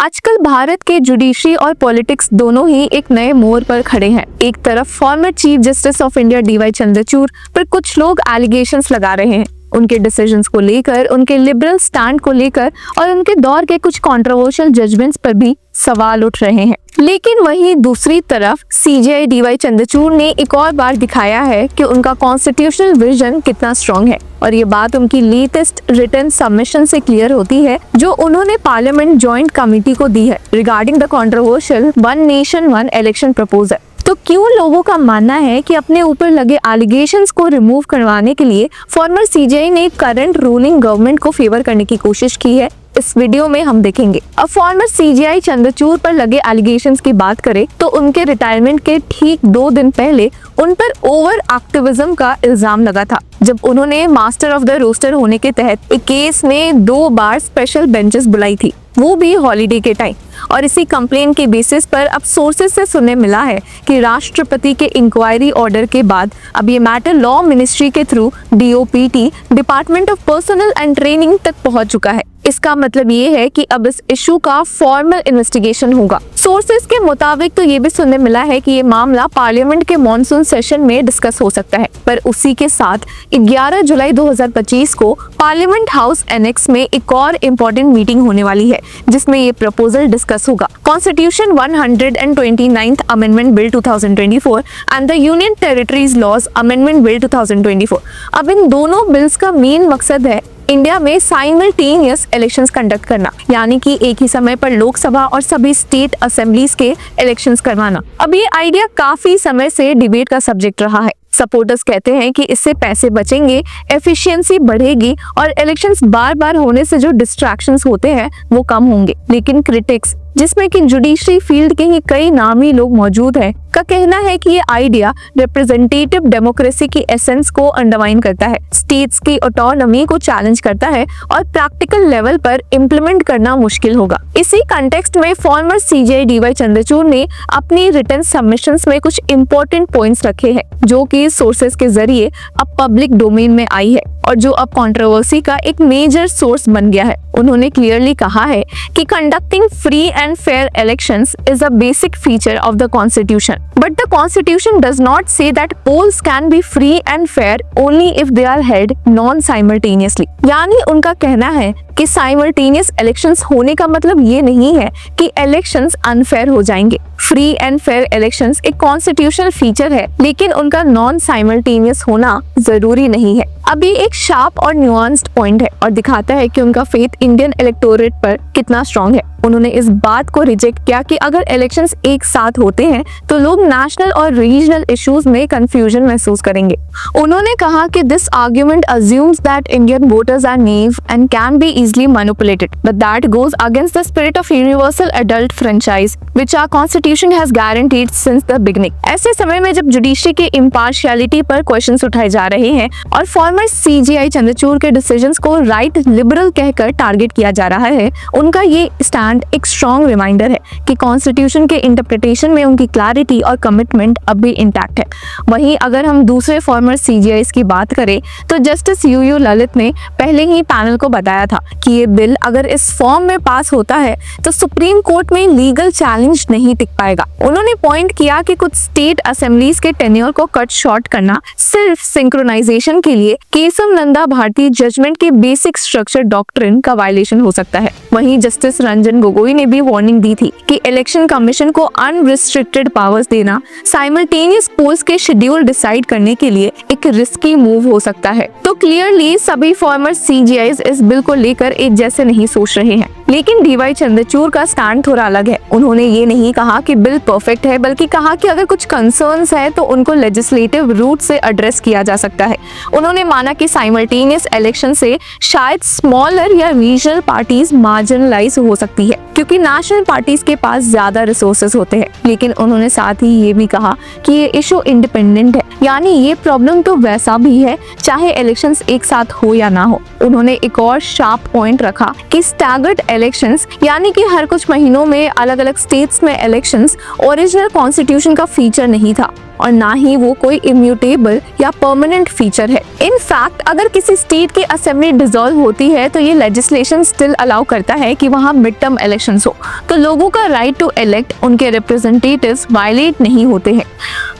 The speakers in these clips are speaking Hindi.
आजकल भारत के जुडिशरी और पॉलिटिक्स दोनों ही एक नए मोड़ पर खड़े हैं। एक तरफ former chief justice of India DY Chandrachud पर कुछ लोग एलिगेशंस लगा रहे हैं, उनके डिसीजंस को लेकर, उनके लिबरल स्टैंड को लेकर और उनके दौर के कुछ कंट्रोवर्शियल जजमेंट्स पर भी सवाल उठ रहे हैं। लेकिन वहीं दूसरी तरफ सीजेआई डीवाई चंद्रचूड़ ने एक और बार दिखाया है कि उनका कॉन्स्टिट्यूशनल विजन कितना स्ट्रॉन्ग है, और ये बात उनकी लेटेस्ट रिटन सबमिशन से क्लियर होती है जो उन्होंने पार्लियामेंट जॉइंट कमेटी को दी है regarding the controversial one nation one election proposal. तो क्यों लोगों का मानना है कि अपने ऊपर लगे एलिगेशंस को रिमूव करवाने के लिए फॉर्मर सीजेआई ने करंट रूलिंग गवर्नमेंट को फेवर करने की कोशिश की है, इस वीडियो में हम देखेंगे। अब फॉर्मर सीजेआई चंद्रचूड़ पर लगे एलिगेशंस की बात करें तो उनके रिटायरमेंट के ठीक 2 दिन पहले उन पर ओवर एक्टिविज्म का इल्जाम लगा था, जब उन्होंने मास्टर ऑफ द रोस्टर होने के तहत एक केस में 2 बार स्पेशल बेंचेस बुलाई थी, वो भी हॉलीडे के टाइम। और इसी कंप्लेन के बेसिस पर अब सोर्सेस से सुनने मिला है कि राष्ट्रपति के इंक्वायरी ऑर्डर के बाद अब ये मैटर लॉ मिनिस्ट्री के through DOPT department of personal and training तक पहुंच चुका है। इसका मतलब ये है कि अब इस इशू का फॉर्मल इन्वेस्टिगेशन होगा। सोर्सेस के मुताबिक तो ये भी सुनने मिला है कि ये मामला पार्लियामेंट के मॉनसून सेशन में डिस्कस हो सकता है, पर उसी के साथ 11 जुलाई 2025 को पार्लियामेंट हाउस एनेक्स में एक और इम्पोर्टेंट मीटिंग होने वाली है जिसमें ये प्रपोजल डिस्कस होगा। Constitution 129th amendment bill 2024 and the union territories laws amendment bill 2024। अब इन दोनों बिल्स का मेन मकसद है इंडिया में साइमल्टेनियस इलेक्शंस कंडक्ट करना, यानी कि एक ही समय पर लोकसभा और सभी स्टेट असेंबलीज के इलेक्शंस करवाना। अब ये आइडिया काफी समय से डिबेट का सब्जेक्ट रहा है। सपोर्टर्स कहते हैं कि इससे पैसे बचेंगे, एफिशिएंसी बढ़ेगी और इलेक्शंस बार बार होने से जो डिस्ट्रैक्शंस होते हैं वो कम होंगे। लेकिन क्रिटिक्स, जिसमें कि जुडिशरी फील्ड के ही कई नामी लोग मौजूद हैं, का कहना है कि ये आइडिया रिप्रेजेंटेटिव डेमोक्रेसी की एसेंस को अंडरमाइन करता है, स्टेट्स की ऑटोनॉमी को चैलेंज करता है और प्रैक्टिकल लेवल पर इम्प्लीमेंट करना मुश्किल होगा। इसी कंटेक्स्ट में फॉर्मर सीजेआई डीवाई चंद्रचूड़ ने अपनी रिटन सबमिशंस में कुछ इंपॉर्टेंट पॉइंट्स रखे हैं जो कि सोर्सेस के जरिए अब पब्लिक डोमेन में आई है और जो अब कंट्रोवर्सी का एक मेजर सोर्स बन गया है। उन्होंने क्लियरली कहा है कि conducting free and fair elections is a basic feature of the constitution, but the constitution does not say that polls can be free and fair only if they are held non simultaneously. यानी उनका कहना है कि साइमल्टेनियस इलेक्शंस होने का मतलब ये नहीं है कि इलेक्शंस अनफेयर हो जाएंगे। फ्री एंड फेयर इलेक्शंस एक कॉन्स्टिट्यूशनल फीचर है, लेकिन उनका नॉन साइमल्टेनियस होना जरूरी नहीं है। अब ये एक शार्प और न्यूआंस्ड पॉइंट है और दिखाता है कि उनका फेथ इंडियन इलेक्टोरेट पर कितना स्ट्रांग है। उन्होंने इस बात को रिजेक्ट किया कि अगर इलेक्शंस एक साथ होते हैं तो लोग नेशनल और रीजनल इश्यूज में कंफ्यूजन महसूस करेंगे। उन्होंने कहा कि this argument assumes that Indian voters are naive and can be easily manipulated, but that goes against the spirit of universal adult franchise which our constitution has guaranteed since the beginning. ऐसे समय में जब जुडिशरी के इम्पार्शियलिटी पर क्वेश्चंस उठाए जा रहे हैं और फॉर्मर सीजेआई चंद्रचूड़ के डिसीजंस को राइट लिबरल कहकर टारगेट किया जा रहा है, उनका ये स्टैंड एक स्ट्रॉन्ग रिमाइंडर है कि कॉन्स्टिट्यूशन के इंटरप्रिटेशन में उनकी क्लैरिटी और कमिटमेंट अब भी इंटैक्ट है। वहीं अगर हम दूसरे फॉर्मर सीजेआईज की बात करें तो जस्टिस यूयू ललित ने पहले ही पैनल को बताया था कि ये बिल अगर इस फॉर्म में पास होता है तो सुप्रीम कोर्ट में लीगल चैलेंज नहीं टिक पाएगा। उन्होंने पॉइंट किया कि कुछ स्टेट असेंबलीज के टेन्योर को कट शॉर्ट करना सिर्फ सिंक्रोनाइजेशन के लिए केशव नंदा भारती जजमेंट के बेसिक स्ट्रक्चर डॉक्ट्रिन का वायलेशन हो सकता है। वहीं जस्टिस रंजन गोगोई ने भी वार्निंग दी थी कि इलेक्शन कमीशन को अनरिस्ट्रिक्टेड पावर्स देना साइमल्टेनियस पोल्स के शेड्यूल डिसाइड करने के लिए एक रिस्की मूव हो सकता है। तो क्लियरली सभी फॉर्मर सीजेआईज इस बिल को लेकर एक जैसे नहीं सोच रहे हैं, लेकिन डीवाई चंद्रचूड़ का स्टैंड थोड़ा अलग है। उन्होंने ये नहीं कहा कि बिल परफेक्ट है, बल्कि कहा कि अगर कुछ कंसर्न्स है तो उनको लेजिस्लेटिव रूट से एड्रेस किया जा सकता है। उन्होंने माना कि साइमल्टेनियस इलेक्शन से शायद स्मॉलर या रीजनल पार्टीज मार्जिनलाइज हो सकती है क्योंकि नेशनल पार्टीज के पास ज्यादा रिसोर्सेज होते हैं। लेकिन उन्होंने साथ ही ये भी कहा कि ये इशू इंडिपेंडेंट है, यानी ये प्रॉब्लम तो वैसा भी है चाहे इलेक्शंस एक साथ हो या ना हो। उन्होंने एक और शार्प पॉइंट रखा कि स्टैगर्ड इलेक्शंस, यानी कि हर कुछ महीनों में अलग अलग स्टेट्स में इलेक्शन इलेक्शंस ओरिजिनल कॉन्स्टिट्यूशन का फीचर नहीं था और ना ही वो कोई इम्यूटेबल या परमानेंट फीचर है। इन फैक्ट अगर किसी स्टेट की असेंबली डिसॉल्व होती है तो ये लेजिस्लेशन स्टिल अलाउ करता है कि वहाँ मिड टर्म इलेक्शंस हो, तो लोगों का राइट टू इलेक्ट उनके रिप्रेजेंटेटिव्स वायलेट नहीं होते हैं।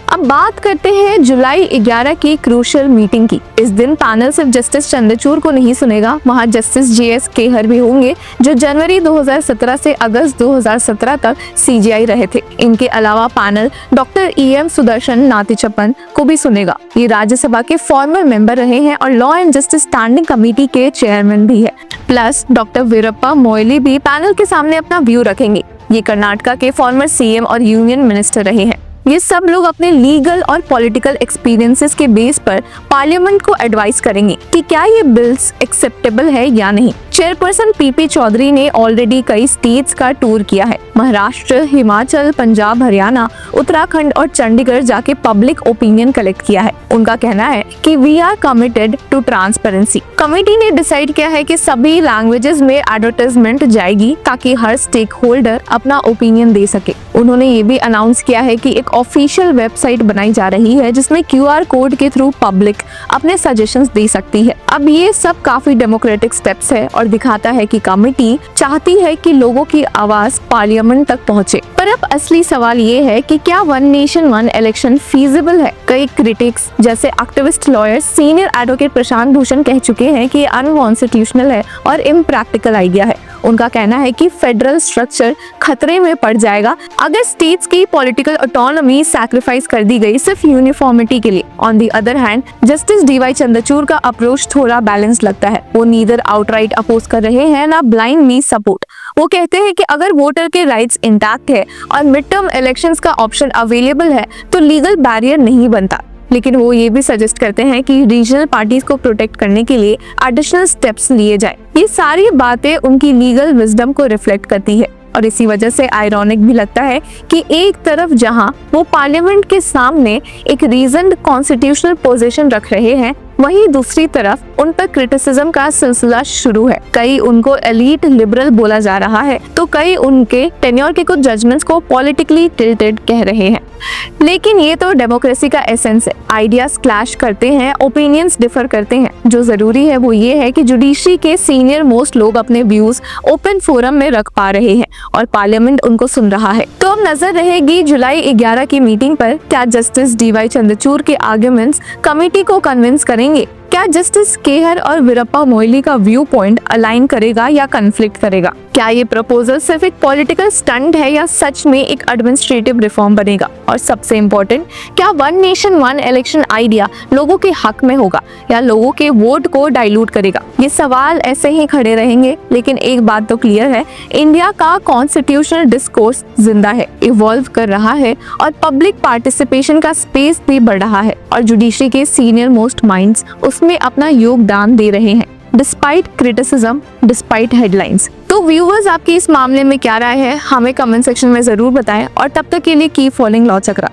अब बात करते हैं जुलाई 11 की क्रूशियल मीटिंग की। इस दिन पैनल सिर्फ जस्टिस चंद्रचूड़ को नहीं सुनेगा, वहां जस्टिस JS खेहर भी होंगे जो जनवरी 2017 से अगस्त 2017 तक CJI रहे थे। इनके अलावा पैनल डॉक्टर EM सुदर्शन नातिचप्पन को भी सुनेगा। ये राज्यसभा के फॉर्मर मेंबर रहे हैं और law and justice standing committee के चेयरमैन भी है। प्लस डॉक्टर वीरप्पा मोइली भी पैनल के सामने अपना व्यू रखेंगे। ये कर्नाटका के फॉर्मर CM और यूनियन मिनिस्टर रहे हैं। ये सब लोग अपने लीगल और पॉलिटिकल एक्सपीरियंसेस के बेस पर पार्लियामेंट को एडवाइस करेंगे कि क्या ये बिल्स एक्सेप्टेबल है या नहीं। चेयरपर्सन PP चौधरी ने ऑलरेडी कई स्टेट्स का टूर किया है। महाराष्ट्र, हिमाचल, पंजाब, हरियाणा, उत्तराखंड और चंडीगढ़ जाके पब्लिक ओपिनियन कलेक्ट किया है। उनका कहना है कि we are committed to transparency. Committee ने डिसाइड किया है कि सभी लैंग्वेजेस में एडवर्टाइजमेंट जाएगी ताकि हर स्टेक होल्डर अपना ओपिनियन दे सके। उन्होंने ये भी अनाउंस किया है कि एक ऑफिशियल वेबसाइट बनाई जा रही है जिसमें QR कोड के थ्रू पब्लिक अपने सजेशंस दे सकती है। अब ये सब काफी डेमोक्रेटिक स्टेप्स है और दिखाता है कि कमेटी चाहती है कि लोगों की आवाज पार्लियामेंट तक पहुंचे। पर अब असली सवाल ये है कि क्या one nation one election feasible है। कई क्रिटिक्स जैसे activist lawyers senior advocate Prashant Bhushan कह चुके हैं कि अनकॉन्स्टिट्यूशनल है और इम्प्रैक्टिकल आइडिया है। उनका कहना है कि फेडरल स्ट्रक्चर खतरे में पड़ जाएगा अगर स्टेट्स की पॉलिटिकल ऑटोनॉमी सैक्रिफाइस कर दी गई सिर्फ यूनिफॉर्मिटी के लिए। On the other hand justice DY Chandrachud का अप्रोच थोड़ा बैलेंस लगता है। वो नीदर आउटराइट अपोज कर रहे हैं ना ब्लाइंड मी सपोर्ट। वो कहते हैं कि अगर वोटर के राइट्स इंटैक्ट है और मिड टर्म इलेक्शंस का ऑप्शन अवेलेबल है तो लीगल बैरियर नहीं बनता। लेकिन वो ये भी सजेस्ट करते हैं कि रीजनल पार्टीज को प्रोटेक्ट करने के लिए एडिशनल स्टेप्स लिए जाए। ये सारी बातें उनकी लीगल विजडम को रिफ्लेक्ट करती है और इसी वजह से आयरॉनिक भी लगता है कि एक तरफ जहां वो पार्लियामेंट के सामने एक रीजन्ड कॉन्स्टिट्यूशनल पोजीशन रख रहे हैं, वहीं दूसरी तरफ उन पर क्रिटिसिज्म का सिलसिला शुरू है। कई उनको एलीट लिबरल बोला जा रहा है तो कई उनके टेन्योर के कुछ जजमेंट्स को पॉलिटिकली टिल्टेड कह रहे हैं। लेकिन ये तो डेमोक्रेसी का एसेंस है। आइडियाज क्लैश करते हैं, ओपिनियंस डिफर करते हैं। जो जरूरी है वो ये है कि जुडिशरी के सीनियर मोस्ट लोग अपने व्यूज ओपन फोरम में रख पा रहे हैं और पार्लियामेंट उनको सुन रहा है। तो अब नजर रहेगी जुलाई 11 की मीटिंग पर। क्या जस्टिस DY चंद्रचूड़ के आर्ग्यूमेंट्स कमेटी को कन्विंस करेंगे? क्या जस्टिस खेहर और वीरप्पा मोइली का व्यू पॉइंट अलाइन करेगा या कन्फ्लिक्ट करेगा? क्या ये प्रपोजल सिर्फ एक पॉलिटिकल स्टंट है या सच में एक एडमिनिस्ट्रेटिव रिफॉर्म बनेगा? और सबसे इम्पोर्टेंट, क्या one nation one election idea लोगों के हक में होगा या लोगों के वोट को डाइल्यूट करेगा? ये सवाल ऐसे ही खड़े रहेंगे। लेकिन एक बात तो क्लियर है, इंडिया का कॉन्स्टिट्यूशनल डिस्कोर्स जिंदा है, इवॉल्व कर रहा है और पब्लिक पार्टिसिपेशन का स्पेस भी बढ़ रहा है और जुडिशरी के सीनियर मोस्ट माइंड्स उसमें अपना योगदान दे रहे हैं डिस्पाइट क्रिटिसिज्म, डिस्पाइट हेडलाइंस। तो व्यूअर्स, आपकी इस मामले में क्या राय है हमें कमेंट सेक्शन में जरूर बताएं और तब तक के लिए कीप फॉलोइंग लॉ चक्रा।